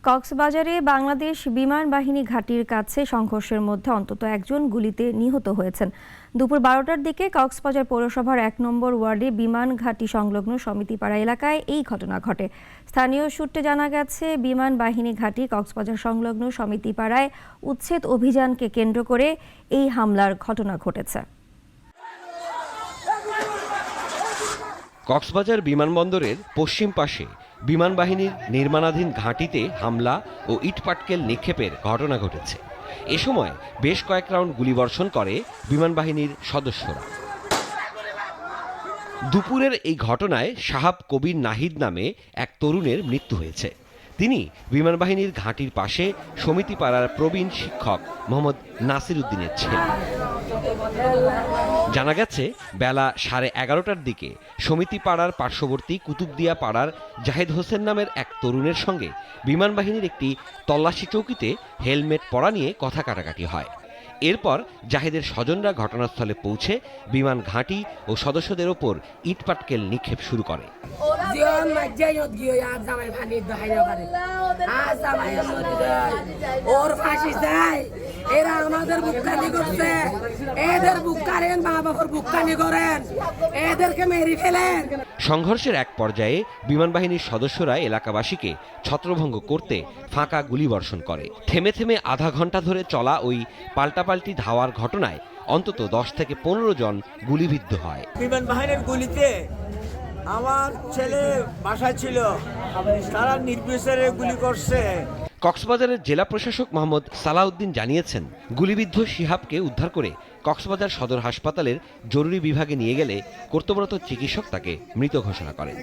কক্সবাজারে বাংলাদেশ বিমান বাহিনী ঘাঁটির কাছে সংঘর্ষের মধ্যে অন্তত একজন গুলিতে নিহত হয়েছেন। দুপুর 12টার দিকে কক্সবাজার পৌরসভার 1 নম্বর ওয়ার্ডে বিমান ঘাঁটি সংলগ্ন সমিতিপাড়া এলাকায় এই ঘটনা ঘটে। স্থানীয় সূত্রে জানা গেছে, বিমান বাহিনী ঘাঁটি কক্সবাজার সংলগ্ন সমিতিপাড়ায় উচ্ছেদ অভিযানকে কেন্দ্র করে এই হামলার ঘটনা ঘটেছে। কক্সবাজার বিমানবন্দরের পশ্চিম পাশে বিমান বাহিনীর নির্মাণাধীন ঘাঁটিতে হামলা ও ইটপাটকেল নিক্ষেপের ঘটনা ঘটেছে। এ সময় বেশ কয়েক রাউন্ড গুলিবর্ষণ করে বিমান বাহিনীর সদস্যরা। দুপুরের এই ঘটনায় সাহাব কবির নাহিদ নামে এক তরুণের মৃত্যু হয়েছে। তিনি বিমান বাহিনীর ঘাঁটির পাশে সমিতিপাড়ার প্রবীণ শিক্ষক মোহাম্মদ নাসির উদ্দিনের ছেলে। জানা গেছে, বেলা 11:30টার দিকে সমিতিপাড়ার পার্শ্ববর্তী কুতুবদিয়া পাড়ার জাহেদ হোসেন নামের এক তরুণের সঙ্গে বিমান বাহিনীর একটি তল্লাশি চৌকিতে হেলমেট পরা নিয়ে কথা কাটাকাটি হয়। এরপর জাহেদের স্বজনরা ঘটনাস্থলে পৌঁছে বিমান ঘাঁটি ও সদস্যদের ওপর ইটপাটকেল নিক্ষেপ শুরু করে। সংঘর্ষের এক পর্যায়ে বিমান বাহিনীর সদস্যরা এলাকাবাসীকে ছত্রভঙ্গ করতে ফাঁকা গুলিবর্ষণ করে। থেমে থেমে আধা ঘন্টা ধরে চলা ওই পাল্টাপাল্টি ধাওয়ার ঘটনায় অন্তত 10 থেকে 15 জন গুলিবিদ্ধ হয়। বিমান বাহিনীর গুলিতে আমার ছেলে বাসায় ছিল, তারা নির্বিচারে গুলি করছে। কক্সবাজারের জেলা প্রশাসক মোহাম্মদ সালাউদ্দিন জানিয়েছেন, গুলিবিদ্ধ শিহাবকে উদ্ধার করে কক্সবাজার সদর হাসপাতালের জরুরি বিভাগে নিয়ে গেলে কর্তব্যরত চিকিৎসক তাকে মৃত ঘোষণা করেন।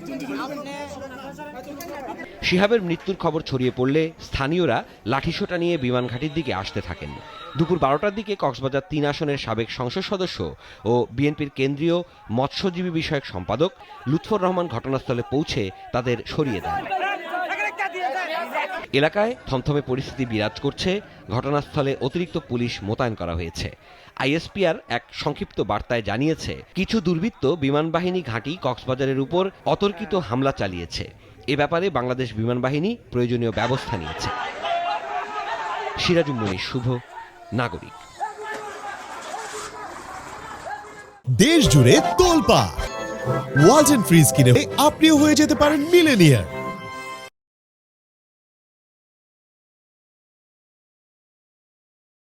শিহাবের মৃত্যুর খবর ছড়িয়ে পড়লে স্থানীয়রা লাঠিসোঁটা নিয়ে বিমান ঘাঁটির দিকে আসতে থাকেন। দুপুর 12টার দিকে কক্সবাজার 3 আসনের সাবেক সংসদ সদস্য ও বিএনপির কেন্দ্রীয় মৎস্যজীবী বিষয়ক সম্পাদক লুৎফর রহমান ঘটনাস্থলে পৌঁছে তাদের সরিয়ে দেন। এলাকায় থমথমে পরিস্থিতি বিরাজ করছে। ঘটনাস্থলে অতিরিক্ত পুলিশ মোতায়েন করা হয়েছে। আইএসপিআর এক সংক্ষিপ্ত বার্তায় জানিয়েছে, কিছু দুর্বৃত্ত বিমান বাহিনী ঘাঁটি কক্সবাজারের উপর অতর্কিত হামলা চালিয়েছে। এ ব্যাপারে বাংলাদেশ বিমান বাহিনী প্রয়োজনীয় ব্যবস্থা নিয়েছে। সিরাজুল মনির শুভ, নাগরিক। দেশ জুড়ে তোলপাড় ওয়ালটন ফ্রিজ কিনে আপনিও হয়ে যেতে পারেন মিলেনিয়ার।